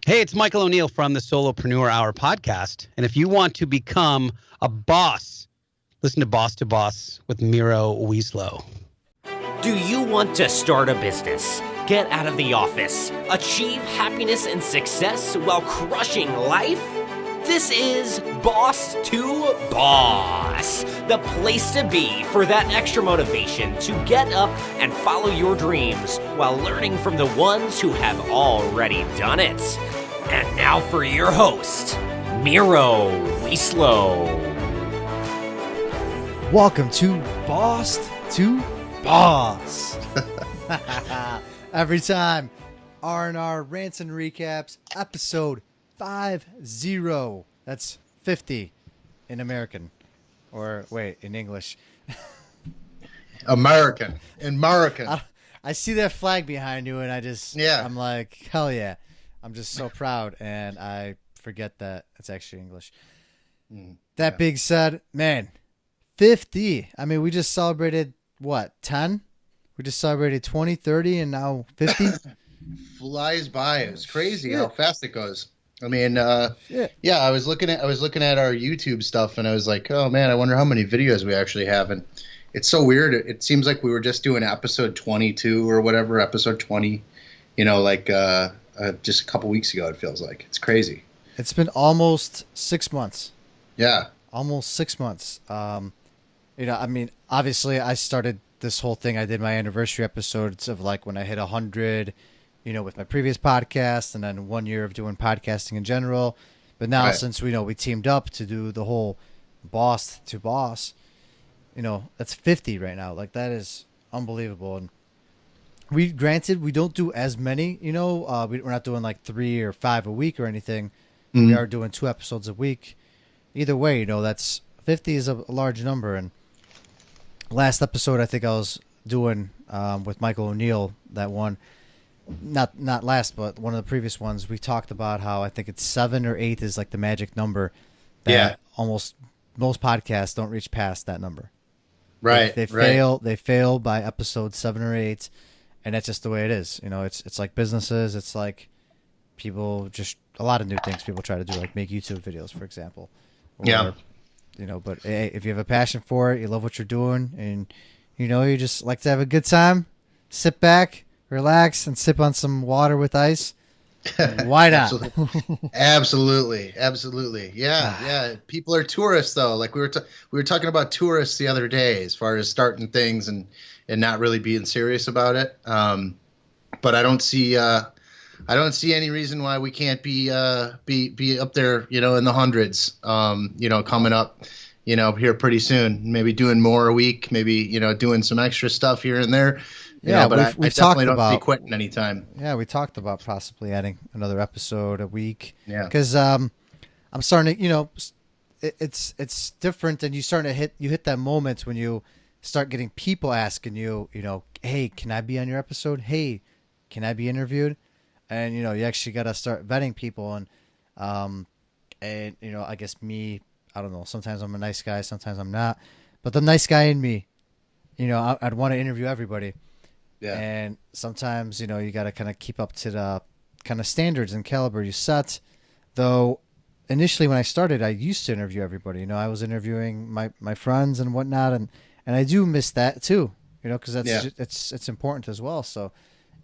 Hey, it's Michael O'Neill from the Solopreneur Hour podcast. And if you want to become a boss, listen to Boss with Miro Wieslow. Do you want to start a business, get out of the office, achieve happiness and success while crushing life? This is Boss to Boss, the place to be for that extra motivation to get up and follow your dreams while learning from the ones who have already done it. And now for your host, Miro Wieslow. Welcome to Boss to Boss. Every time, R&R Rants and Recaps, episode 50. That's 50 in American. Or, wait, in English. American. I see that flag behind you, and I'm like, hell yeah. I'm just so proud, and I forget that it's actually English. That being said, man, 50. I mean, we just celebrated, 10? We just celebrated 20, 30, and now 50? Flies by. It's crazy how fast it goes. I mean, I was looking at our YouTube stuff, and I was like, oh man, I wonder how many videos we actually have. And it's so weird. It seems like we were just doing episode 22 or whatever, episode 20. Just a couple weeks ago. It feels like it's crazy. It's been almost 6 months. Yeah, almost 6 months. I mean, obviously, I started this whole thing. I did my anniversary episodes of like when I hit 100. With my previous podcast, and then 1 year of doing podcasting in general. But now, since we teamed up to do the whole Boss to Boss, that's 50 right now. Like, that is unbelievable. And we don't do as many. We're not doing like 3 or 5 a week or anything. Mm-hmm. We are doing 2 episodes a week. Either way, that's 50 is a large number. And last episode, I think I was doing with Michael O'Neill, that one. Not last, but one of the previous ones, we talked about how I think it's 7 or 8 is like the magic number. That almost most podcasts don't reach past that number. Right. They fail by episode 7 or 8, and that's just the way it is. It's like businesses. It's like people just a lot of new things people try to do, like make YouTube videos, for example. Or, but hey, if you have a passion for it, you love what you're doing, and you just like to have a good time, sit back, relax, and sip on some water with ice. Why not? Absolutely. Yeah. People are tourists, though. Like we were talking about tourists the other day, as far as starting things and not really being serious about it. But I don't see any reason why we can't be up there, in the hundreds. Coming up, here pretty soon. Maybe doing more a week. Maybe doing some extra stuff here and there. But I definitely don't see quitting anytime. Yeah, we talked about possibly adding another episode a week. Yeah, because I'm starting to, it's different, and you hit that moment when you start getting people asking you, hey, can I be on your episode? Hey, can I be interviewed? And you actually got to start vetting people, and I guess me, I don't know. Sometimes I'm a nice guy, sometimes I'm not. But the nice guy in me, I'd want to interview everybody. Yeah. And sometimes, you got to kind of keep up to the kind of standards and caliber you set. Though initially when I started, I used to interview everybody. I was interviewing my friends and whatnot. And I do miss that too, because it's important as well. So,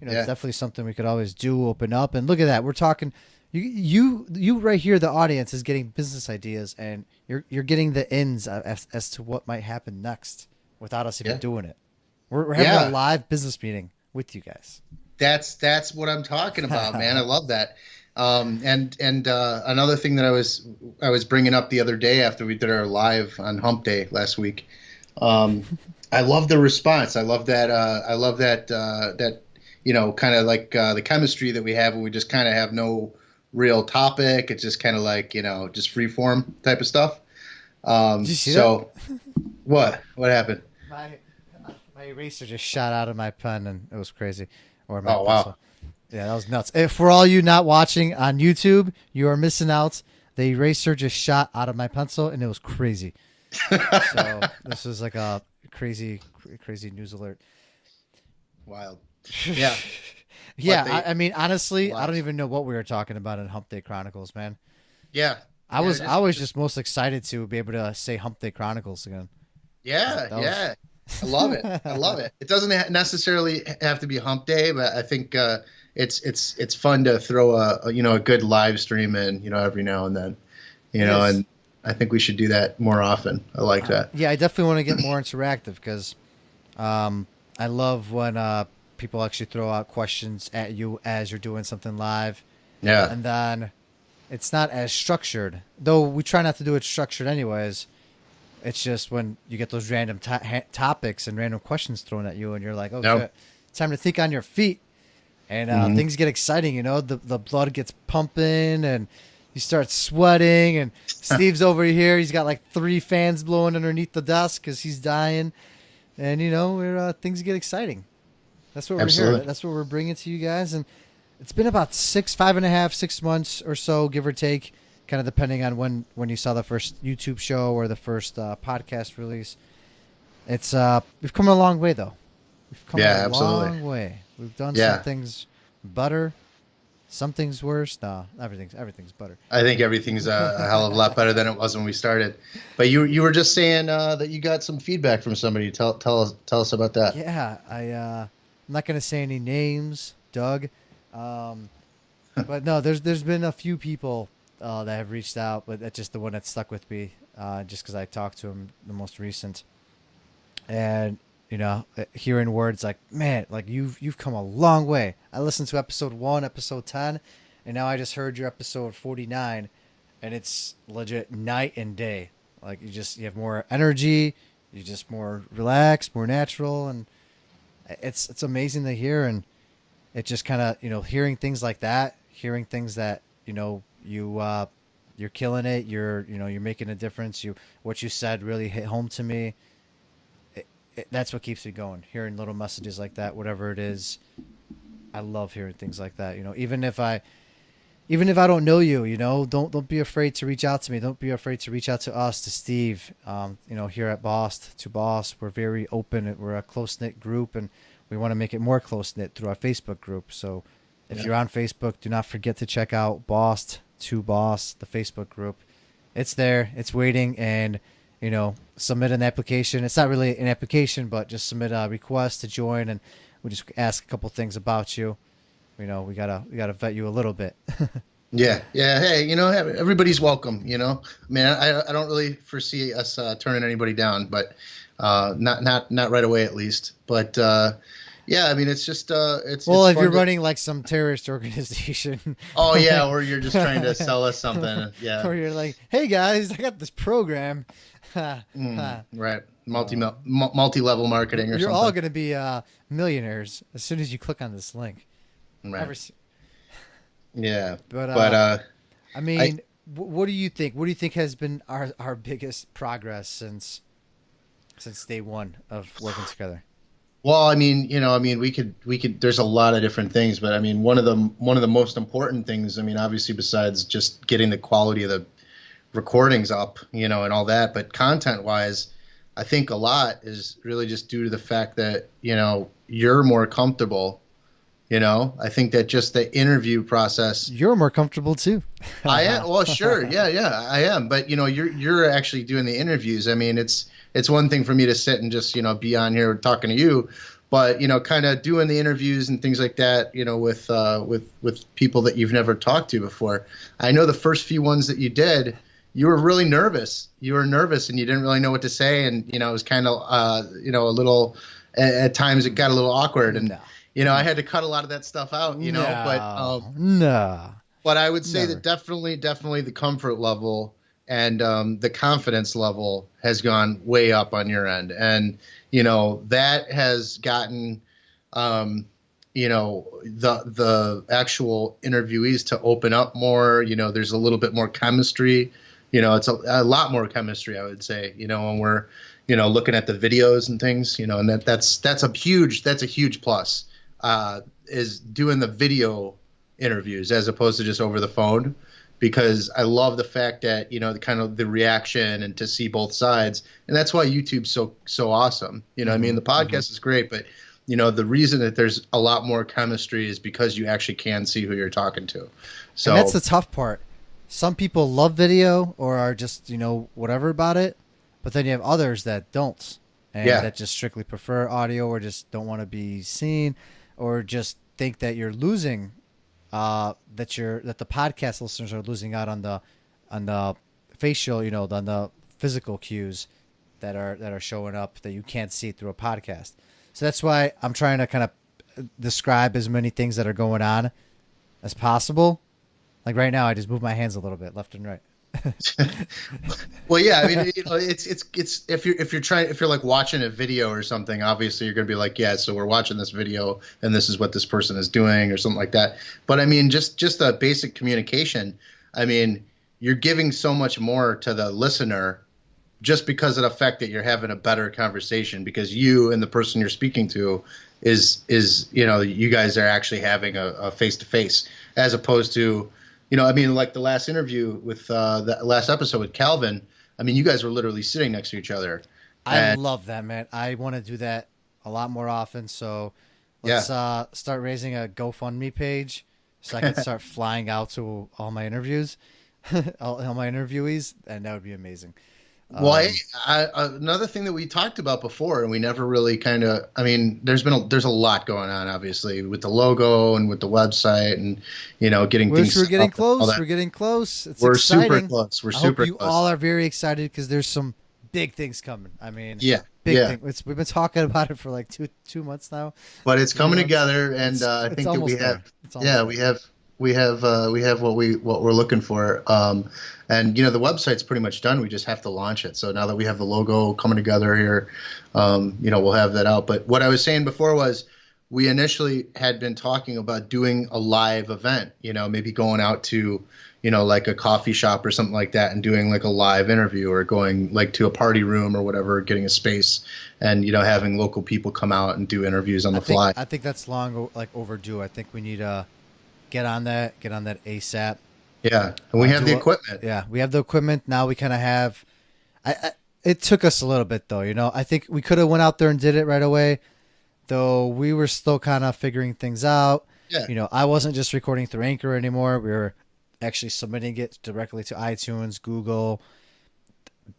it's definitely something we could always do, open up. And look at that. We're talking, you right here, the audience is getting business ideas, and you're getting the ins as to what might happen next without us even doing it. We're having a live business meeting with you guys. That's what I'm talking about, man. I love that. And another thing that I was bringing up the other day after we did our live on Hump Day last week. I love the response. I love that. Kind of like the chemistry that we have, where we just kind of have no real topic. It's just kind of like just free form type of stuff. Did you see that? What happened? My eraser just shot out of my pen, and it was crazy. Or my pencil. Wow. Yeah, that was nuts. For all you not watching on YouTube, you are missing out. The eraser just shot out of my pencil, and it was crazy. So this was like a crazy news alert. Wild. Yeah. Yeah, I mean, honestly, I don't even know what we were talking about in Hump Day Chronicles, man. Yeah. I was just most excited to be able to say Hump Day Chronicles again. Yeah. I love it. I love it. It doesn't necessarily have to be Hump Day, but I think it's fun to throw a good live stream in, every now and then, and I think we should do that more often. I like that. Yeah, I definitely want to get more interactive because I love when people actually throw out questions at you as you're doing something live. Yeah. And then it's not as structured, though we try not to do it structured anyways. It's just when you get those random topics and random questions thrown at you and you're like, oh, shit, it's time to think on your feet. And things get exciting, the blood gets pumping and you start sweating. And Steve's over here. He's got like 3 fans blowing underneath the desk because he's dying. And, things get exciting. That's what we're here. That's what we're bringing to you guys. And it's been about 5.5, 6 months or so, give or take, kind of depending on when you saw the first YouTube show or the first podcast release. It's we've come a long way, though. We've come a long way. We've done some things better, some things worse. No, everything's better. I think everything's a hell of a lot better than it was when we started. But you were just saying that you got some feedback from somebody. Tell us about that. Yeah, I'm not going to say any names, Doug. But no, there's been a few people that have reached out, but that's just the one that stuck with me, just because I talked to him the most recent. And hearing words like, man, like you've come a long way. I listened to episode 1, episode 10, and now I just heard your episode 49, and it's legit night and day. Like you have more energy, you're just more relaxed, more natural, and it's amazing to hear. And it just kind of, hearing things like that, hearing things that, you're killing it. You're making a difference. What you said really hit home to me. That's what keeps me going. Hearing little messages like that, whatever it is, I love hearing things like that. Even if I don't know you, don't be afraid to reach out to me. Don't be afraid to reach out to us, to Steve. Here at Boss to Boss, we're very open. We're a close knit group, and we want to make it more close knit through our Facebook group. So if you're on Facebook, do not forget to check out Boss to Boss, the Facebook group. It's there. It's waiting, and submit an application. It's not really an application, but just submit a request to join, and we just ask a couple things about you. We gotta vet you a little bit. Yeah. Hey, everybody's welcome. I mean, I don't really foresee us turning anybody down, but not right away at least. But yeah, I mean, it's just it's. Well, it's if you're running like some terrorist organization. Oh yeah, or you're just trying to sell us something. Yeah. Or you're like, hey guys, I got this program. Right. Multi-level marketing or you're something. all going to be millionaires as soon as you click on this link. Right. Yeah. But I mean, what do you think? What do you think has been our biggest progress since day one of working together? Well, I mean, we could. There's a lot of different things, but I mean, one of the most important things. I mean, obviously, besides just getting the quality of the recordings up, and all that, but content-wise, I think a lot is really just due to the fact that you're more comfortable. I think that just the interview process. You're more comfortable too. I am. Well, sure, yeah, I am. But you're actually doing the interviews. I mean, it's one thing for me to sit and just be on here talking to you, but kind of doing the interviews and things like that. With people that you've never talked to before. I know the first few ones that you did, you were really nervous. You were nervous and you didn't really know what to say, and it was kind of a little. At times, it got a little awkward, and I had to cut a lot of that stuff out. But I would say that definitely the comfort level and the confidence level has gone way up on your end, and that has gotten the actual interviewees to open up more. There's a little bit more chemistry. It's a lot more chemistry, I would say. When we're looking at the videos and things. And that's a huge plus. Is doing the video interviews as opposed to just over the phone, because I love the fact that kind of the reaction and to see both sides, and that's why YouTube's so awesome. I mean, the podcast is great, but the reason that there's a lot more chemistry is because you actually can see who you're talking to. So and that's the tough part. Some people love video or are just, whatever about it, but then you have others that don't, and that just strictly prefer audio or just don't want to be seen, or just think that you're losing, that the podcast listeners are losing out on the facial, on the physical cues that are showing up that you can't see through a podcast. So that's why I'm trying to kind of describe as many things that are going on as possible. Like right now, I just move my hands a little bit left and right. Well, yeah, I mean, it's if you're like watching a video or something, obviously you're going to be like, yeah, so we're watching this video and this is what this person is doing or something like that. But I mean, just a basic communication. I mean, you're giving so much more to the listener just because of the fact that you're having a better conversation, because you and the person you're speaking to is you guys are actually having a face-to-face, as opposed to, I mean, like the last interview with the last episode with Calvin, I mean, you guys were literally sitting next to each other. I love that, man. I want to do that a lot more often. So let's start raising a GoFundMe page so I can start flying out to all my interviews, all my interviewees, and that would be amazing. Well, another thing that we talked about before, and we never really I mean, there's a lot going on, obviously, with the logo and with the website and, getting things. We're getting close. We're getting close. We're exciting. super close. We're super close. You all are very excited because there's some big things coming. I mean, big thing. We've been talking about it for like two months now. But it's coming together, and I think that we have. We have what we're looking for, and the website's pretty much done. We just have to launch it. So now that we have the logo coming together here, we'll have that out. But what I was saying before was, we initially had been talking about doing a live event. Maybe going out to like a coffee shop or something like that, and doing like a live interview, or going like to a party room or whatever, getting a space, and having local people come out and do interviews on the fly. I think that's long overdue. I think we need get on that ASAP. Yeah, and we have the equipment. Yeah, we have the equipment. Now we kind of have. It took us a little bit though. I think we could have went out there and did it right away, though we were still kind of figuring things out. Yeah. I wasn't just recording through Anchor anymore. We were actually submitting it directly to iTunes, Google,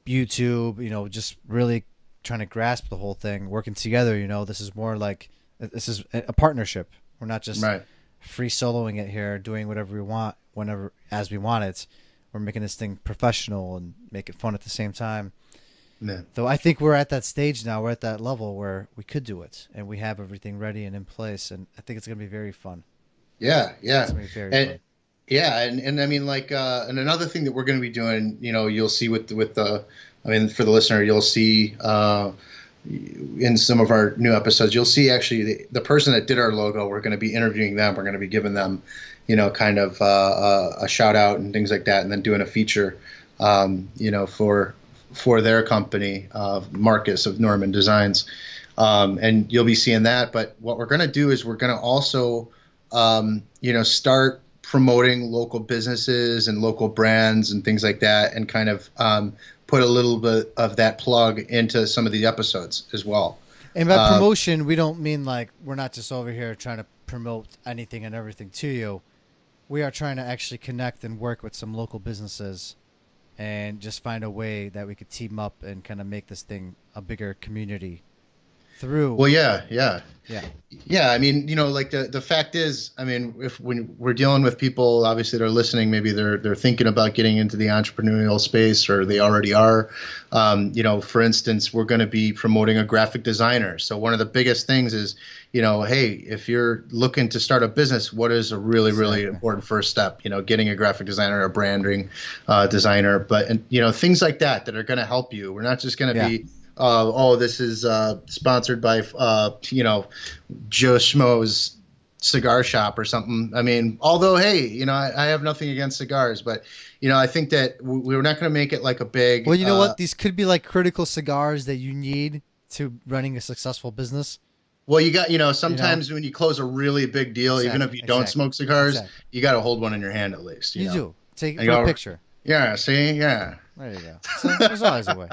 YouTube. Just really trying to grasp the whole thing, working together. This is more like this is a partnership. We're not just free soloing it here, doing whatever we want, whenever as we want it. We're making this thing professional and make it fun at the same time. Yeah. Though I think we're at that stage now. We're at that level where we could do it, and we have everything ready and in place. And I think it's going to be very fun. Yeah, yeah, it's going to be very fun. Yeah, and I mean, like, and another thing that we're going to be doing, you'll see with the, I mean, for the listener, you'll see. In some of our new episodes, you'll see actually the person that did our logo. We're going to be interviewing them. We're going to be giving them, kind of a shout out and things like that, and then doing a feature, for their company, Marcus of Norman Designs, and you'll be seeing that. But what we're going to do is we're going to also, start promoting local businesses and local brands and things like that, and kind of put a little bit of that plug into some of the episodes as well. And by promotion, we don't mean like we're not just over here trying to promote anything and everything to you. We are trying to actually connect and work with some local businesses and just find a way that we could team up and kind of make this thing a bigger community through. Well, yeah. I mean, like the fact is, I mean, when we're dealing with people, obviously they're listening, maybe they're thinking about getting into the entrepreneurial space, or they already are. For instance, we're going to be promoting a graphic designer. So one of the biggest things is, hey, if you're looking to start a business, what is a really, really important first step? Getting a graphic designer, a branding designer, but things like that are going to help you. We're not just going to be this is sponsored by Joe Schmo's cigar shop or something. I mean, although, hey, I have nothing against cigars, but I think that we're not going to make it like a big. Well, you know what? These could be like critical cigars that you need to running a successful business. Well, you got sometimes when you close a really big deal, even if you don't smoke cigars, you got to hold one in your hand at least. You do take a picture. Yeah. See. Yeah. There you go. So there's always a way.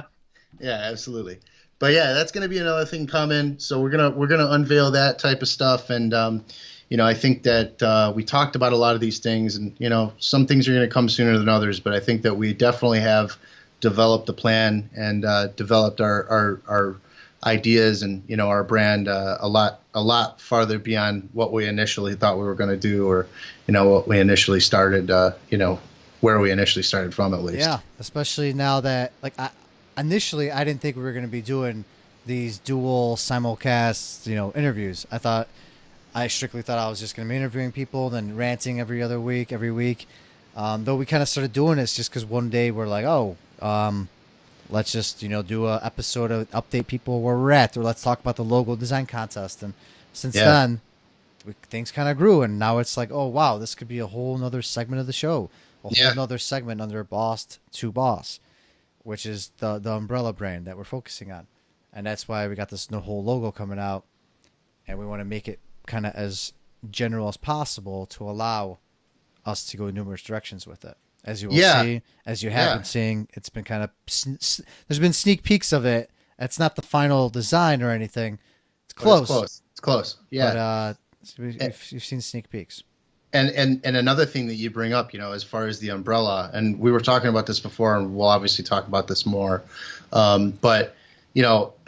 Yeah, absolutely. but yeah, that's going to be another thing coming. So we're gonna unveil that type of stuff, and I think that we talked about a lot of these things, and some things are going to come sooner than others. But I think that we definitely have developed a plan and developed our ideas and our brand a lot farther beyond what we initially thought we were going to do, or what we initially started. Where we initially started from, at least. Yeah, especially now that initially I didn't think we were going to be doing these dual simulcast interviews. I strictly thought I was just going to be interviewing people, then ranting every week. Though we kind of started doing this just because one day we're like, let's just do a episode of update people where we're at, or let's talk about the logo design contest. And since then, things kind of grew, and now it's like, oh wow, this could be a whole nother segment of the show, whole nother segment under Boss to Boss, which is the umbrella brand that we're focusing on, and that's why we got this whole logo coming out, and we want to make it kind of as general as possible to allow us to go in numerous directions with it. As you will see, as you have been seeing, it's been kind of there's been sneak peeks of it. It's not the final design or anything. It's close. It's close. Yeah. But you've seen sneak peeks. And another thing that you bring up, as far as the umbrella, and we were talking about this before, and we'll obviously talk about this more. But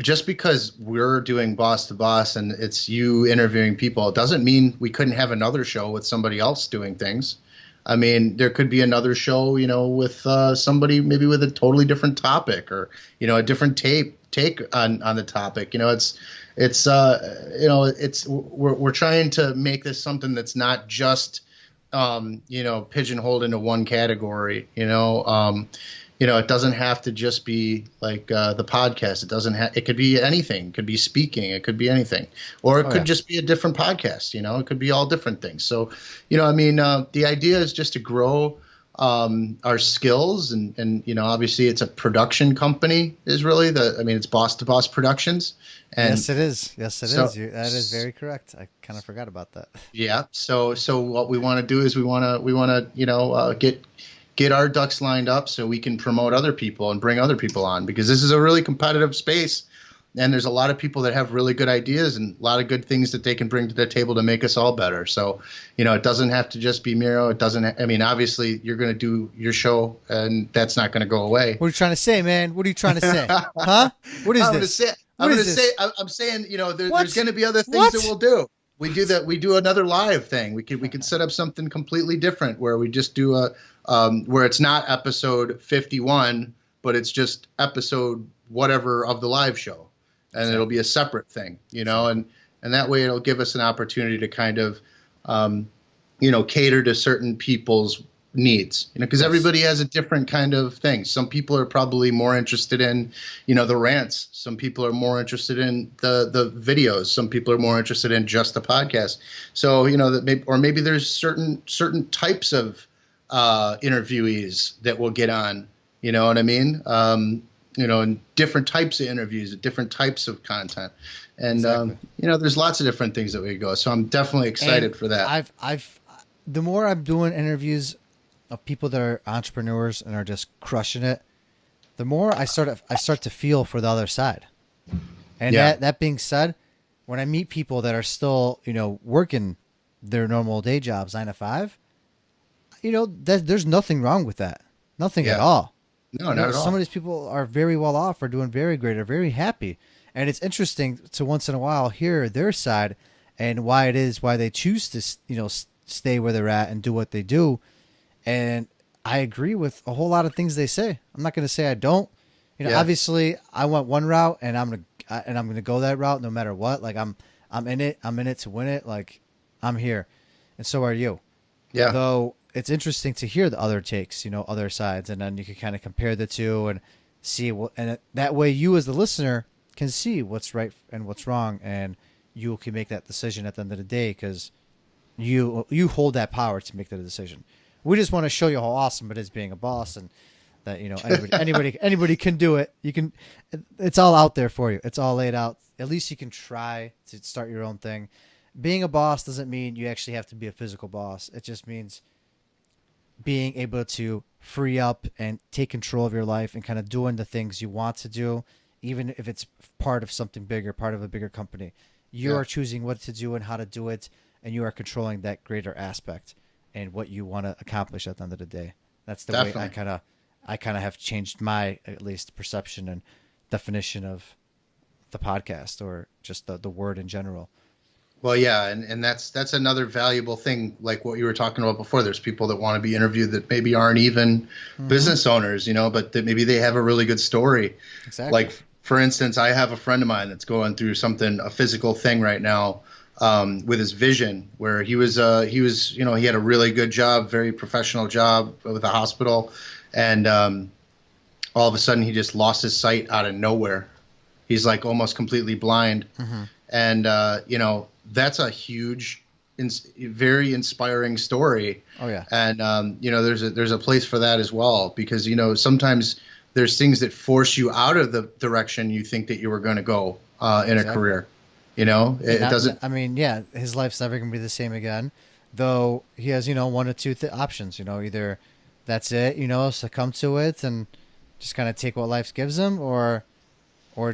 just because we're doing Boss to Boss and it's you interviewing people, it doesn't mean we couldn't have another show with somebody else doing things. I mean, there could be another show, with somebody maybe with a totally different topic, or a different take on the topic. We're trying to make this something that's not just pigeonholed into one category. It doesn't have to just be like the podcast. It could be anything. It could be speaking. It could be anything, or it could just be a different podcast. It could be all different things. So, the idea is just to grow our skills, and obviously it's a production company. It's Boss to Boss Productions. And yes, it is. Yes, it is. That is very correct. I kind of forgot about that. Yeah. So what we want to do is we want to get our ducks lined up so we can promote other people and bring other people on, because this is a really competitive space, and there's a lot of people that have really good ideas and a lot of good things that they can bring to the table to make us all better. So, it doesn't have to just be Miro. It doesn't. Obviously, you're going to do your show, and that's not going to go away. What are you trying to say, man? What are you trying to say? Huh? What is this? I'm saying, there's going to be other things that we'll do. We do that. We do another live thing. We could set up something completely different where we just do where it's not episode 51, but it's just episode whatever of the live show, and it'll be a separate thing, and that way it'll give us an opportunity to kind of, cater to certain people's needs, because everybody has a different kind of thing. Some people are probably more interested in, the rants. Some people are more interested in the videos. Some people are more interested in just the podcast. So, maybe there's certain types of interviewees that will get on, you know what I mean? And different types of interviews, different types of content. And, there's lots of different things that we go. So I'm definitely excited for that. The more I'm doing interviews of people that are entrepreneurs and are just crushing it, the more I start to feel for the other side. And that being said, when I meet people that are still, working their normal day jobs, 9 to 5, there's nothing wrong with that. Nothing at all. No, not at all. Some of these people are very well off, are doing very great, are very happy. And it's interesting to once in a while hear their side and why they choose to, stay where they're at and do what they do. And I agree with a whole lot of things they say. I'm not going to say I don't. Obviously I went one route, and I'm going to go that route no matter what. Like I'm in it. I'm in it to win it. Like I'm here, and so are you. Yeah. Though it's interesting to hear the other takes, other sides, and then you can kind of compare the two and see that way you as the listener can see what's right and what's wrong, and you can make that decision at the end of the day because you hold that power to make that decision. We just want to show you how awesome it is being a boss, and that anybody can do it. It's all out there for you. It's all laid out. At least you can try to start your own thing. Being a boss doesn't mean you actually have to be a physical boss. It just means being able to free up and take control of your life and kind of doing the things you want to do even if it's part of something bigger, part of a bigger company. You are choosing what to do and how to do it, and you are controlling that greater aspect and what you want to accomplish at the end of the day. That's the way I kind of have changed my, at least, perception and definition of the podcast, or just the word in general. Well, yeah, and that's another valuable thing, like what you were talking about before. There's people that want to be interviewed that maybe aren't even business owners, but that maybe they have a really good story. Exactly. Like, for instance, I have a friend of mine that's going through a physical thing right now, with his vision, where he had a really good job, very professional job with a hospital, and all of a sudden he just lost his sight out of nowhere. He's like almost completely blind, and that's a huge, very inspiring story. Oh yeah. And there's a place for that as well, because sometimes there's things that force you out of the direction you think that you were going to go in a career. It doesn't. I mean, yeah, his life's never going to be the same again, though he has, one or two options. Either that's it, succumb to it and just kind of take what life gives him, or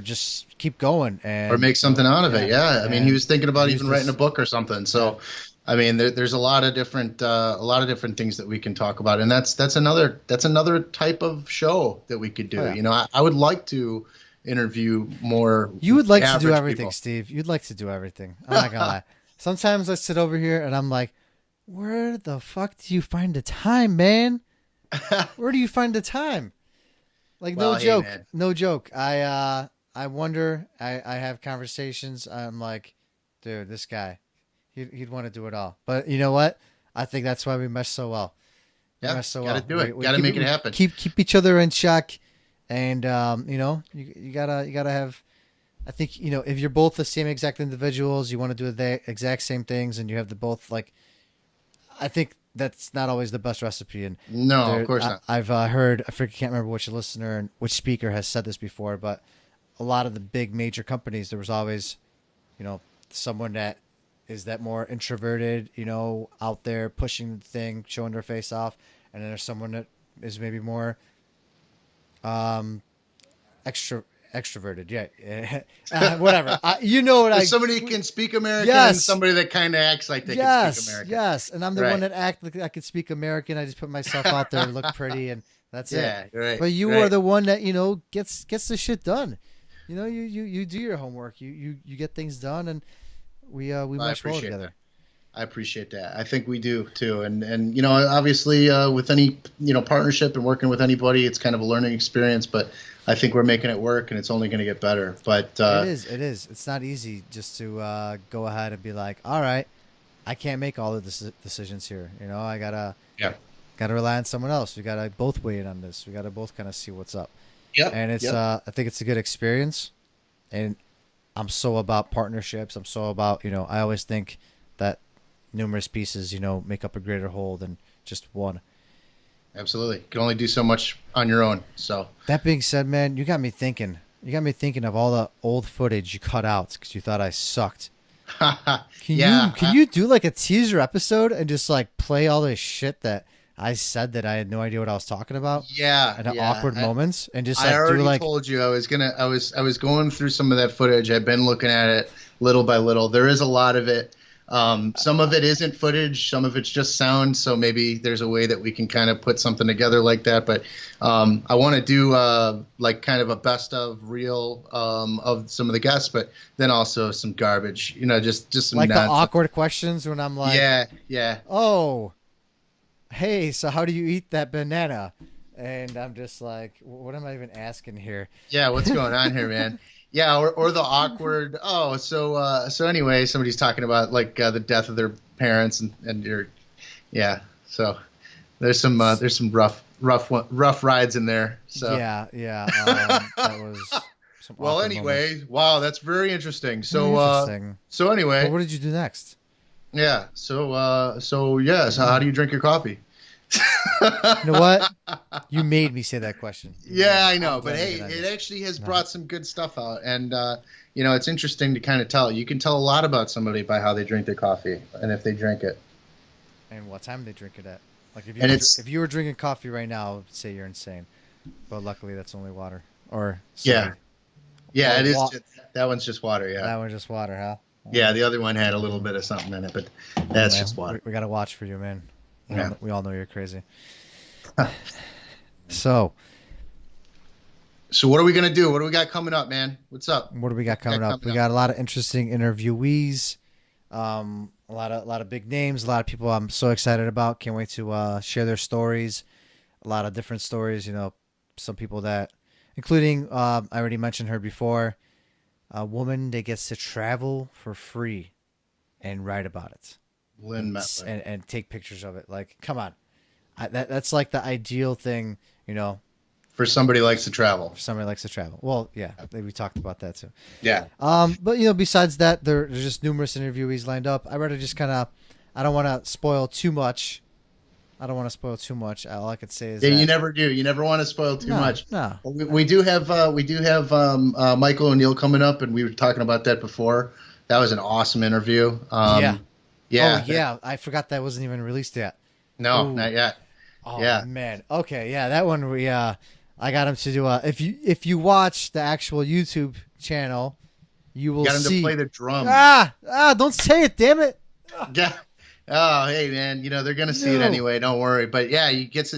just keep going and or make something out of it. Yeah, I mean, he was thinking about even writing a book or something. So, yeah. I mean, there's a lot of different things that we can talk about, and that's another type of show that we could do. Oh, yeah. I would like to interview more. You would like to do everything, people. Steve. You'd like to do everything. I'm not gonna lie. Sometimes I sit over here and I'm like, where the fuck do you find the time, man? Where do you find the time? Like, Well, no joke. man. No joke. I wonder, I have conversations. I'm like, dude, this guy, he'd want to do it all. But you know what? I think that's why we mesh so well. Yeah, mesh so gotta well. do it. Gotta make it happen. Keep each other in check. And, you gotta have, I think, if you're both the same exact individuals, you want to do the exact same things, and you have the both, like, I think that's not always the best recipe. And No, of course not. I've heard, can't remember which listener and which speaker has said this before, but a lot of the big major companies, there was always, someone that is that more introverted, out there pushing the thing, showing their face off. And then there's someone that is maybe more extroverted. Yeah. Whatever. Somebody can speak American, Yes. and somebody that kind of acts like they can speak American. Yes. And I'm the Right. one that act like I could speak American. I just put myself out there and look pretty, and that's Yeah, it. right. But you right. are the one that, gets the shit done. You do your homework. You get things done, and we mesh well appreciate together. that. I appreciate that. I think we do too. And obviously, with any, partnership and working with anybody, it's kind of a learning experience, but I think we're making it work, and it's only going to get better. But it is. It's not easy just to go ahead and be like, all right, I can't make all of the decisions here. I gotta rely on someone else. We gotta both weigh in on this. We gotta both kind of see what's up. Yep. And it's I think it's a good experience, and I'm so about partnerships. I'm so about, I always think that numerous pieces, make up a greater whole than just one. Absolutely. You can only do so much on your own. So That being said, man, you got me thinking. You got me thinking of all the old footage you cut out because you thought I sucked. Can you do like a teaser episode and just like play all this shit that I said that I had no idea what I was talking about? Yeah. And the awkward moments, and just I already do like told you I was going through some of that footage. I've been looking at it little by little. There is a lot of it. Some of it isn't footage, some of it's just sound, so maybe there's a way that we can kind of put something together like that. But I want to do like kind of a best of reel of some of the guests, but then also some garbage, just some like nonsense. the awkward questions when I'm like, yeah. oh, hey, so how do you eat that banana? And I'm just like, what am I even asking here? Yeah, what's going on here, man? Yeah, or the awkward. Oh, so anyway, somebody's talking about like the death of their parents, and you're, yeah. So there's some rough rides in there. So yeah. That was. Some well, awkward anyway, moments. Wow, that's very interesting. So Interesting. so anyway, But what did you do next? yeah. So how do you drink your coffee? You know what? You made me say that question. Yeah, I know, I'm but glad hey, you did it that. actually has brought some good stuff out, and it's interesting to kind of tell. You can tell a lot about somebody by how they drink their coffee and if they drink it. And what time they drink it at. Like And if you were drinking coffee right now, I would say you're insane. But luckily, that's only water or Yeah. soda. Yeah, Oh, it is. That one's just water. Yeah. That one's just water, huh? Yeah, the other one had a little bit of something in it, but that's Man, just water. we got to watch for you, man. Yeah. We all know you're crazy. So, what are we gonna do? What do we got coming up, man? What's up? what do we got coming up? We got a lot of interesting interviewees, a lot of big names, a lot of people I'm so excited about. Can't wait to share their stories. A lot of different stories. You know, some people that, including I already mentioned her before, a woman that gets to travel for free and write about it. Lynn Mettler. And take pictures of it. Like, come on, that's like the ideal thing, you know. For somebody who likes to travel. For somebody who likes to travel. Well, yeah, we talked about that too. Yeah. But you know, besides that, there's just numerous interviewees lined up. I rather just kind of, I don't want to spoil too much. All I could say is Yeah, that, you never do. You never want to spoil too much. No. We do have Michael O'Neill coming up, and we were talking about that before. That was an awesome interview. Yeah. Yeah. Oh yeah, I forgot that wasn't even released yet. No, Ooh. not yet. Oh Yeah. man. Okay, yeah, that one I got him to do if you watch the actual YouTube channel, you will Got him see. to play the drums. Don't say it, damn it. Yeah. Oh, hey man, they're gonna see it anyway. Don't worry. But yeah, he gets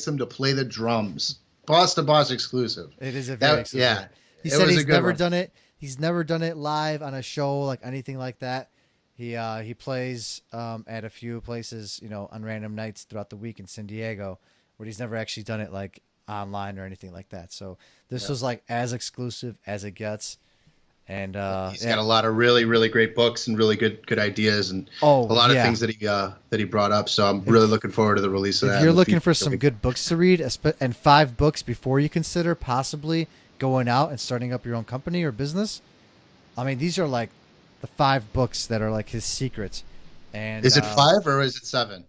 them to play the drums. Boss to boss exclusive. It is a very exclusive. Yeah. He It said was a he's good never one. done it. He's never done it live on a show, like anything like that. He plays at a few places, you know, on random nights throughout the week in San Diego, but he's never actually done it like online or anything like that. So this was like as exclusive as it gets. And He's got a lot of really, really great books and really good ideas and a Oh, lot of yeah. things that he brought up. So I'm really looking forward to the release of that. if you're in the looking for future. some good books to read, and 5 books before you consider possibly going out and starting up your own company or business, I mean, these are like the 5 books that are like his secrets. And Is it 5 or is it 7?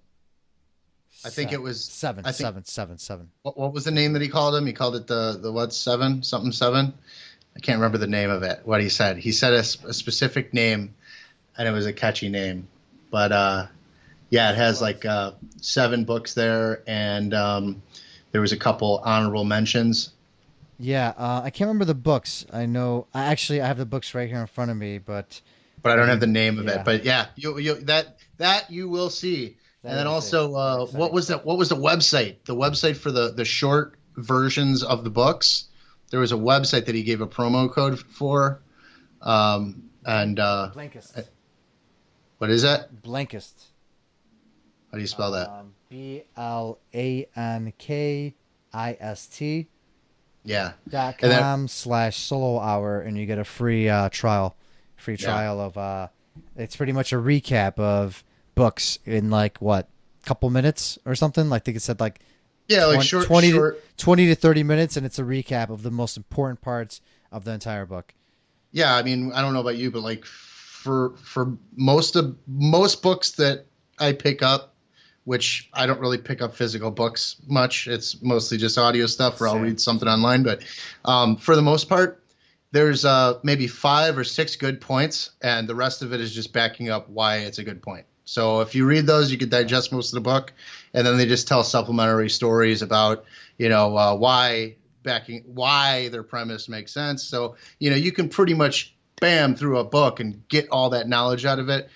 I think it was 7. I think- 7. What was the name that he called him? He called it the what 7 something 7. I can't remember the name of it. What he said. He said a specific name, and it was a catchy name. But yeah, it has like 7 books there, and there was a couple honorable mentions. Yeah, I can't remember the books. I know. I have the books right here in front of me, but I don't have the name of Yeah. it. But yeah, you that you will see. That And then you'll also, see. what was that? What was the website? The website for the short versions of the books. There was a website that he gave a promo code for. Blankist. What is that? Blankist. How do you spell that? BLANKIST Yeah. .com/solo hour, and you get a free trial. Of it's pretty much a recap of books in like what, couple minutes or something. Like I think it said like Yeah, like 20 short. 20 to 30 minutes, and it's a recap of the most important parts of the entire book. Yeah, I mean, I don't know about you, but like for most books that I pick up, which I don't really pick up physical books much. It's mostly just audio stuff, or I'll Same. read something online. But for the most part, there's maybe 5 or 6 good points, and the rest of it is just backing up why it's a good point. So if you read those, you can digest most of the book, and then they just tell supplementary stories about, why their premise makes sense. So, you can pretty much bam through a book and get all that knowledge out of it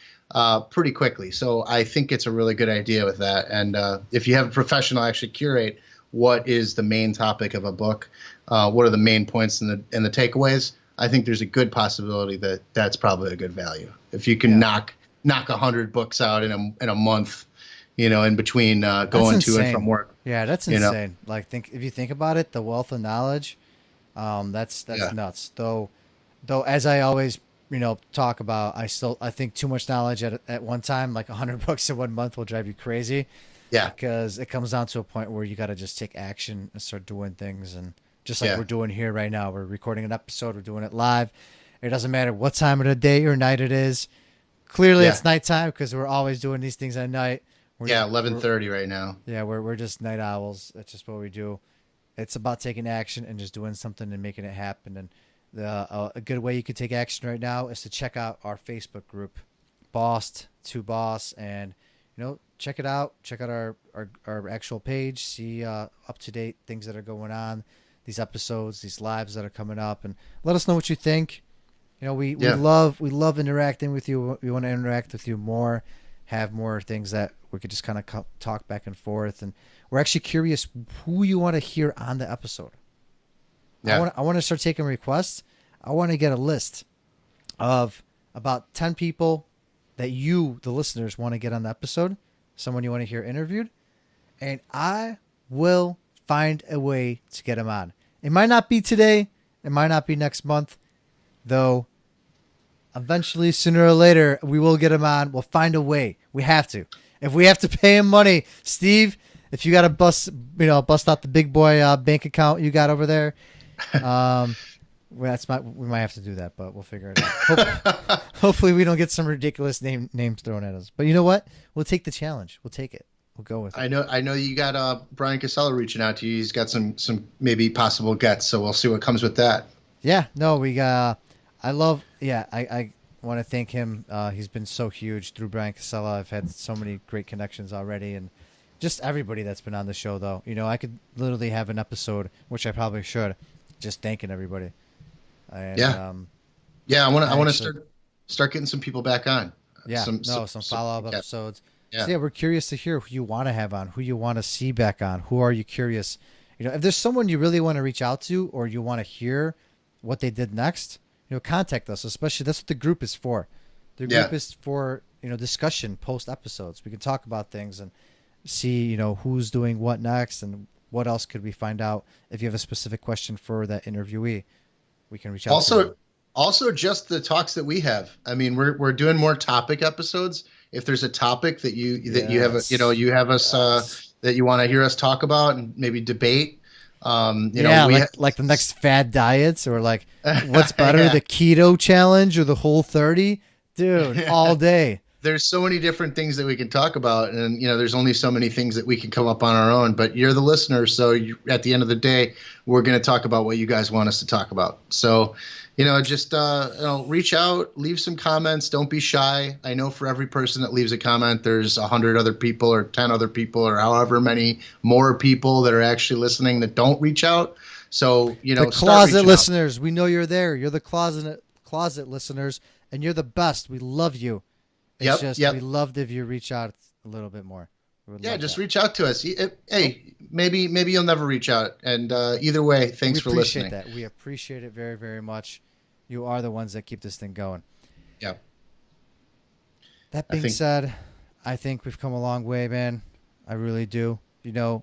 pretty quickly. So I think it's a really good idea with that. And if you have a professional actually curate what is the main topic of a book, what are the main points and the takeaways, I think there's a good possibility that that's probably a good value. If you can knock 100 books out in a month, in between going to and from work. Yeah, that's insane. Like, if you think about it, the wealth of knowledge, that's nuts. Though as I always talk about, I think too much knowledge at one time, like 100 books in 1 month, will drive you crazy. Yeah, because it comes down to a point where you got to just take action and start doing things, and just like we're doing here right now, we're recording an episode, we're doing it live. It doesn't matter what time of the day or night it is. Clearly, it's nighttime because we're always doing these things at night. 11:30 right now. Yeah, we're just night owls. That's just what we do. It's about taking action and just doing something and making it happen. And a good way you could take action right now is to check out our Facebook group, Boss to Boss, and check it out. Check out our actual page. See up to date things that are going on. these episodes, these lives that are coming up, and let us know what you think. You know, we love interacting with you. We want to interact with you more, have more things that we could just kind of talk back and forth. And we're actually curious who you want to hear on the episode. Yeah. I want to start taking requests. I want to get a list of about 10 people that you, the listeners, want to get on the episode, someone you want to hear interviewed, and I will find a way to get them on. It might not be today. It might not be next month, though. Eventually, sooner or later, we will get him on. We'll find a way. We have to. If we have to pay him money, Steve, if you got to bust out the big boy bank account you got over there, we might have to do that, but we'll figure it out. Hopefully, we don't get some ridiculous names thrown at us. But you know what? We'll take the challenge. We'll take it. We'll go with it. I know you got Brian Casella reaching out to you. He's got some maybe possible gets, so we'll see what comes with that. Yeah. No, we got. I want to thank him. He's been so huge through Brian Casella. I've had so many great connections already, and just everybody that's been on the show, though. You know, I could literally have an episode, which I probably should, just thanking everybody. And, I want to start getting some people back on. Yeah, some follow-up episodes. Yeah. So we're curious to hear who you want to have on, who you want to see back on. Who are you curious? You know, if there's someone you really want to reach out to, or you want to hear what they did next, contact us. Especially, that's what the group is for. The group is for discussion post episodes. We can talk about things and see who's doing what next and what else could we find out. If you have a specific question for that interviewee, we can reach out. Also, just the talks that we have. I mean, we're doing more topic episodes. If there's a topic that you have that you want to hear us talk about and maybe debate. Like the next fad diets, or like what's better, the keto challenge or the Whole30, dude, all day. There's so many different things that we can talk about, and there's only so many things that we can come up on our own. But you're the listener, so at the end of the day, we're going to talk about what you guys want us to talk about. So, just reach out, leave some comments. Don't be shy. I know for every person that leaves a comment, there's 100 other people or 10 other people or however many more people that are actually listening that don't reach out. So, the closet listeners, we know you're there. You're the closet listeners, and you're the best. We love you. It's we loved if you reach out a little bit more. Just reach out to us. Hey, maybe you'll never reach out. And either way, thanks for listening. We appreciate that. We appreciate it very, very much. You are the ones that keep this thing going. Yeah. That being said, I think we've come a long way, man. I really do.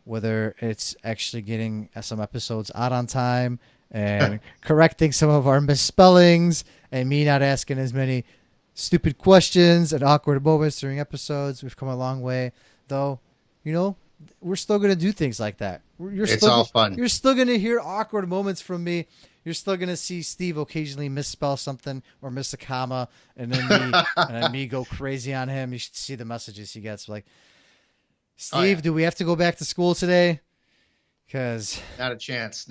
Whether it's actually getting some episodes out on time and correcting some of our misspellings and me not asking as many stupid questions and awkward moments during episodes. We've come a long way, though. We're still going to do things like that. It's all fun. You're still going to hear awkward moments from me. You're still going to see Steve occasionally misspell something or miss a comma, and then me go crazy on him. You should see the messages he gets. Like, Steve, do we have to go back to school today? Because not a chance.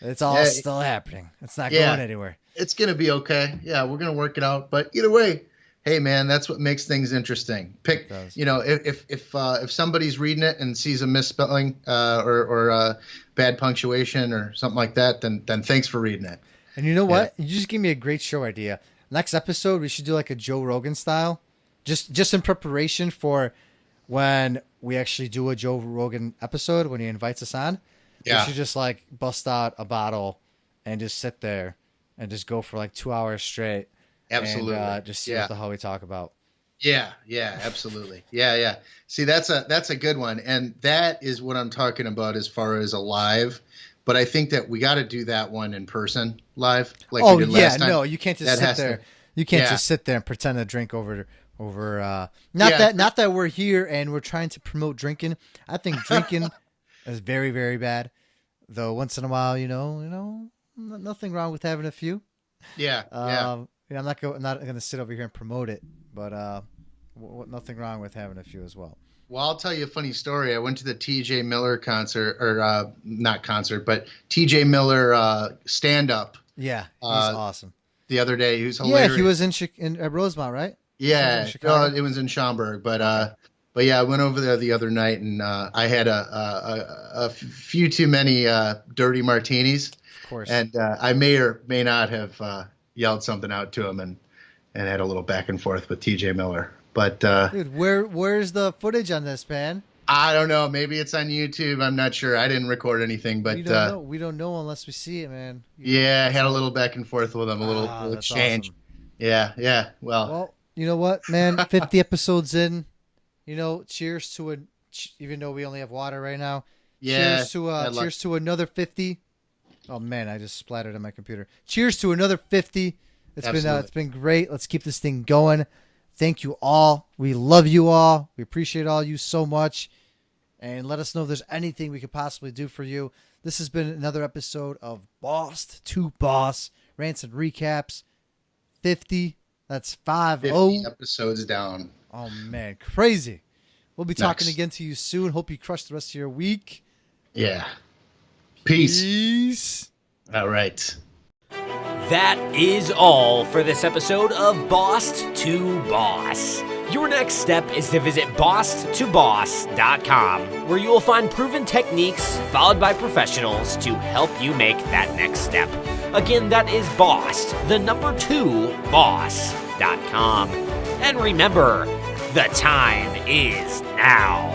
It's all still happening. It's not going anywhere. It's going to be okay. Yeah, we're going to work it out. But either way, hey, man, that's what makes things interesting. If somebody's reading it and sees a misspelling or bad punctuation or something like that, then thanks for reading it. And you know what? You just gave me a great show idea. Next episode, we should do like a Joe Rogan style, just in preparation for when we actually do a Joe Rogan episode when he invites us on. Yeah. We should just like bust out a bottle and just sit there and just go for like 2 hours straight. Absolutely. And just see what the hell we talk about. Yeah, absolutely. Yeah. See, that's a good one. And that is what I'm talking about as far as a live. But I think that we got to do that one in person live. Like we did last time. No, you can't just sit there. You can't just sit there and pretend to drink over not that we're here and we're trying to promote drinking. I think drinking is very, very bad. Though once in a while, nothing wrong with having a few. Yeah. I'm not going to sit over here and promote it, but nothing wrong with having a few as well. Well, I'll tell you a funny story. I went to the T.J. Miller concert, or not concert, but T.J. Miller stand-up. Yeah, he's awesome. The other day, he was hilarious. Yeah, he was in Rosemont, right? Yeah, it was in Schaumburg, but yeah, I went over there the other night, and I had a few too many dirty martinis. Of course. And I may or may not have yelled something out to him and had a little back and forth with TJ Miller. But dude, where's the footage on this, man? I don't know. Maybe it's on YouTube. I'm not sure. I didn't record anything, but we don't know unless we see it, man. Yeah, I had a little back and forth with him, a little exchange. Awesome. Yeah. Well, you know what, man? 50 episodes in. Cheers to even though we only have water right now. Yeah. Cheers to another 50. Oh man, I just splattered on my computer. Cheers to another 50. It's been great. Let's keep this thing going. Thank you all. We love you all. We appreciate all you so much. And let us know if there's anything we could possibly do for you. This has been another episode of Boss to Boss Rants and Recaps 50. That's 50 episodes down. Oh man, crazy. We'll be talking again to you soon. Hope you crush the rest of your week. Yeah. Peace. Peace. All right. That is all for this episode of Boss to Boss. Your next step is to visit bosstoboss.com, where you will find proven techniques followed by professionals to help you make that next step. Again, that is boss2boss.com. And remember, the time is now.